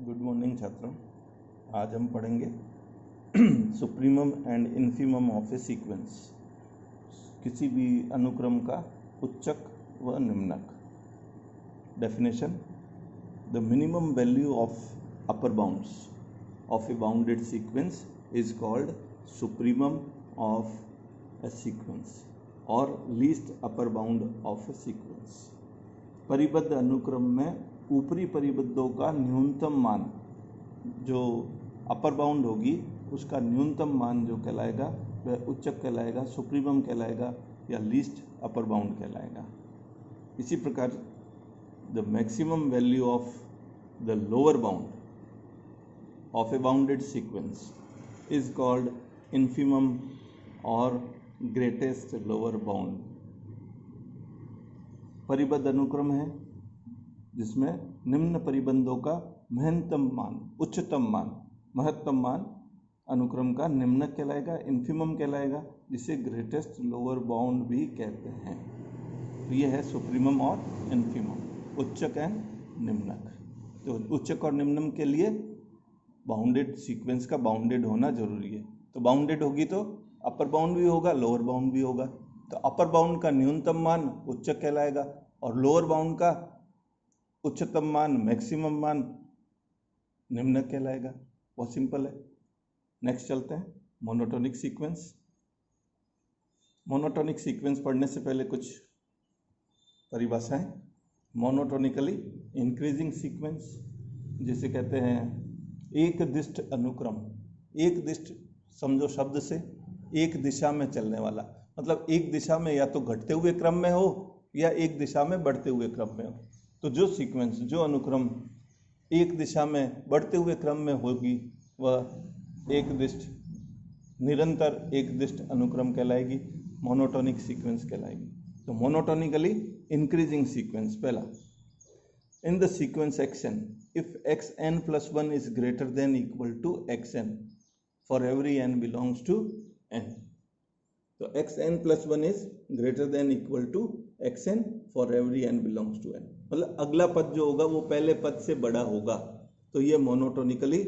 Good morning छात्रों। आज हम पढ़ेंगे supremum and infimum of a sequence. किसी भी अनुक्रम का उच्चक व निम्नक। Definition: the minimum value of upper bounds of a bounded sequence is called supremum of a sequence और least upper bound of a sequence. परिबद्ध अनुक्रम में ऊपरी परिबद्धों का न्यूनतम मान, जो अपर बाउंड होगी उसका न्यूनतम मान जो कहलाएगा वह उच्चक कहलाएगा, सुप्रीमम कहलाएगा या लीस्ट अपर बाउंड कहलाएगा। इसी प्रकार the maximum value of the lower bound of a bounded sequence is called infimum और ग्रेटेस्ट लोअर बाउंड। परिबद्ध अनुक्रम है जिसमें निम्न परिबंधों का महत्तम मान, उच्चतम मान, महत्तम मान अनुक्रम का निम्नक कहलाएगा, इन्फीमम कहलाएगा, जिसे ग्रेटेस्ट लोअर बाउंड भी कहते हैं। तो ये है सुप्रीमम और इन्फीमम, उच्चक एंड निम्नक। तो उच्चक और निम्नक के लिए बाउंडेड सीक्वेंस का बाउंडेड होना जरूरी है। तो बाउंडेड होगी तो अपर बाउंड भी होगा, लोअर बाउंड भी होगा। तो अपर बाउंड का न्यूनतम मान उच्चक कहलाएगा और लोअर बाउंड का उच्चतम मान, मैक्सिमम मान निम्नक कहलाएगा। बहुत सिंपल है। नेक्स्ट चलते हैं मोनोटोनिक सीक्वेंस। मोनोटोनिक सीक्वेंस पढ़ने से पहले कुछ परिभाषाएं। मोनोटोनिकली इंक्रीजिंग सीक्वेंस जिसे कहते हैं एक दिष्ट अनुक्रम। एक दिष्ट समझो शब्द से एक दिशा में चलने वाला, मतलब एक दिशा में या तो घटते हुए क्रम में हो या एक दिशा में बढ़ते हुए क्रम में हो। तो जो सीक्वेंस, जो अनुक्रम एक दिशा में बढ़ते हुए क्रम में होगी वह एक दिष्ट, निरंतर एक दिष्ट अनुक्रम कहलाएगी, मोनोटोनिक सीक्वेंस कहलाएगी। तो मोनोटोनिकली इंक्रीजिंग सीक्वेंस पहला, इन the sequence xn if xn plus 1 is greater than equal to xn for every n belongs to n। तो xn plus 1 is greater than equal to xn for every n belongs to n, मतलब अगला पद जो होगा वो पहले पद से बड़ा होगा। तो ये मोनोटोनिकली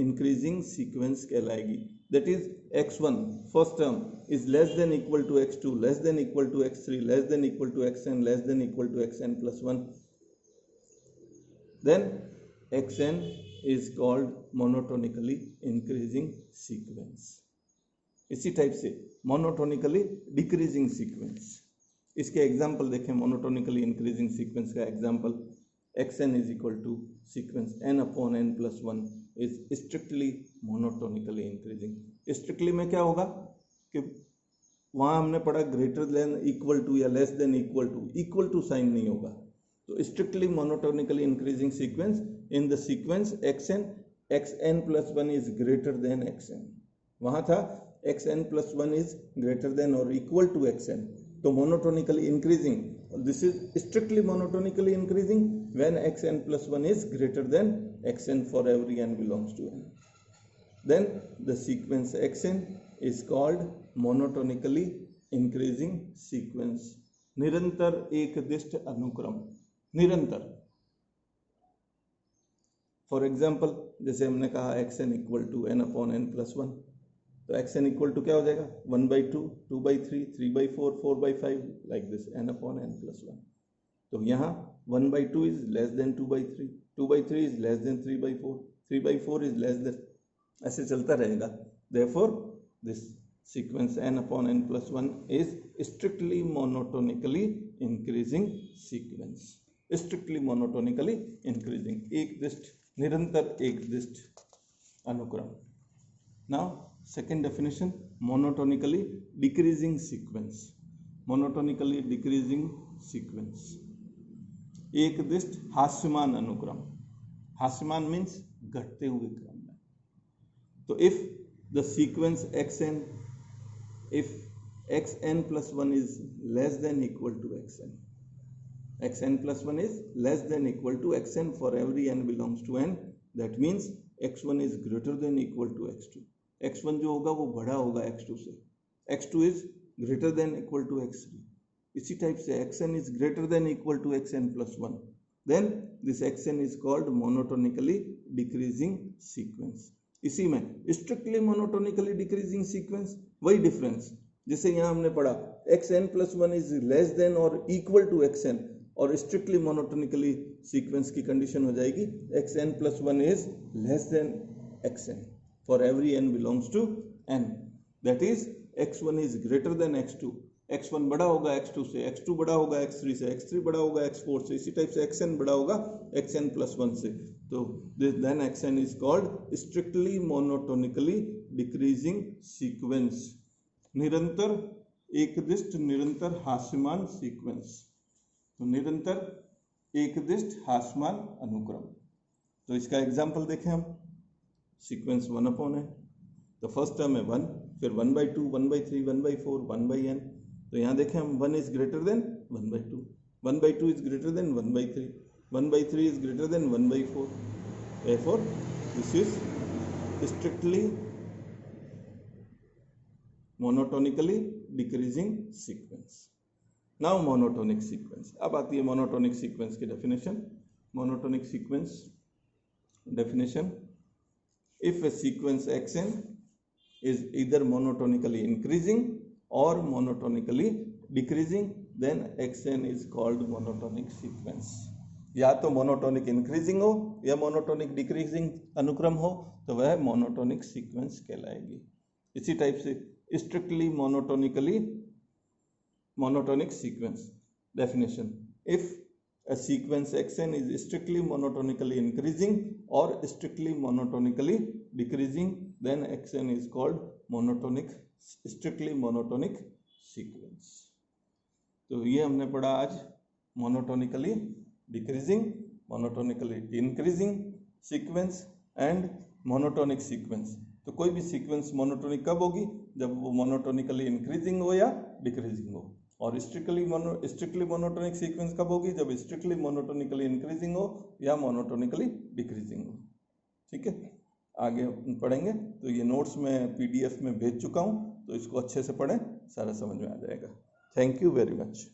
इंक्रीजिंग सीक्वेंस कहलाएगी। That is x1 first term is less than equal to x2 less than equal to x3 less than equal to xn less than equal to xn plus 1, then xn is called monotonically increasing sequence। इसी type से monotonically decreasing sequence. इसके example देखें। Monotonically increasing sequence का example, xn is equal to sequence n upon n plus 1 is strictly monotonically increasing. Strictly में क्या होगा कि वहाँ हमने पढ़ा ग्रेटर देन इक्वल टू या less than equal to sign नहीं होगा। तो strictly monotonically increasing sequence in the sequence xn plus 1 is greater than xn। वहाँ था xn plus 1 is greater then और इक्वल टू xn। तो monotonically increasing, this is strictly monotonically increasing when xn plus 1 is greater than xn for every n belongs to n. Then the sequence xn is called monotonically increasing sequence। निरंतर एक दिष्ट अनुक्रम, निरंतर। For example जैसे हमने कहा xn equal to n upon n plus 1, तो xn equal to क्या हो जाएगा 1/2, 2/3, 3/4, 4/5 like this n upon n plus 1। तो यहाँ 1/2 is less then 2/3, 2/3 is less then 3/4, 3/4 is less then, ऐसे चलता रहेगा। Therefore this sequence n upon n plus 1 is strictly monotonically increasing sequence. Strictly monotonically increasing, एक दिष्ट, निरंतर एक दिष्ट अनुक्रम। Now second definition, monotonically decreasing sequence। monotonically decreasing sequence, एक दिष्ट हास्यमान अनुक्रम। हास्यमान means घटते हुए क्रम में। तो if the sequence xn, if xn plus 1 is less than equal to xn, xn plus 1 is less than equal to xn for every n belongs to n, that means x1 is greater than equal to x2। x1 जो होगा वो बड़ा होगा x2 से, x2 is greater than equal to x3। इसी type से xn is greater than equal to xn plus 1, then this xn is called monotonically decreasing sequence. इसी में स्ट्रिक्टली मोनोटोनिकली डिक्रीजिंग सीक्वेंस, वही डिफरेंस जिसे यहाँ हमने पढ़ा xn+1 इज लेस देन और इक्वल टू xn, और स्ट्रिक्टली मोनोटोनिकली सीक्वेंस की कंडीशन हो जाएगी xn+1 is less than xn for every n belongs to n, that is x1 is greater then x2, x1 बड़ा होगा x2 से, x2 बड़ा होगा x3 से, x3 बड़ा होगा x4 से, इसी टाइप से xn बड़ा होगा xn+1 से। तो then xn is called strictly monotonically decreasing sequence, निरंतर एकदिष्ट निरंतर हास्यमान सीक्वेंस, तो निरंतर एकदिष्ट हास्यमान अनुक्रम। तो इसका एग्जाम्पल देखें हम, सीक्वेंस 1/n, तो फर्स्ट टर्म है 1, फिर 1/2, 1/3, 1/4, 1/n। तो यहाँ देखें हम 1 is greater then 1/2, 1/2 is greater then 1/3, 1/3 is greater then 1/4, therefore this is strictly monotonically decreasing sequence। Now monotonic sequence, अब आती है monotonic sequence की definition। monotonic sequence definition, if a sequence xn is either monotonically increasing or monotonically decreasing, then xn is called monotonic sequence। या तो monotonic increasing हो या monotonic decreasing अनुक्रम हो तो वह मोनोटोनिक सीक्वेंस कहलाएगी। इसी टाइप से strictly monotonically monotonic sequence definition, if a sequence xn is strictly monotonically increasing or strictly monotonically decreasing, then xn is called monotonic strictly monotonic sequence। तो ये हमने पढ़ा आज monotonically decreasing, monotonically increasing sequence and monotonic sequence। तो कोई भी sequence monotonic कब होगी, जब वो मोनोटोनिकली इंक्रीजिंग हो या डिक्रीजिंग हो, और स्ट्रिक्टली मोनोटोनिक सीक्वेंस कब होगी, जब स्ट्रिक्टली मोनोटोनिकली इंक्रीजिंग हो या मोनोटोनिकली डिक्रीजिंग हो। ठीक है, आगे पढ़ेंगे। तो ये नोट्स मैं PDF में भेज चुका हूँ, तो इसको अच्छे से पढ़ें, सारा समझ में आ जाएगा। Thank you very much.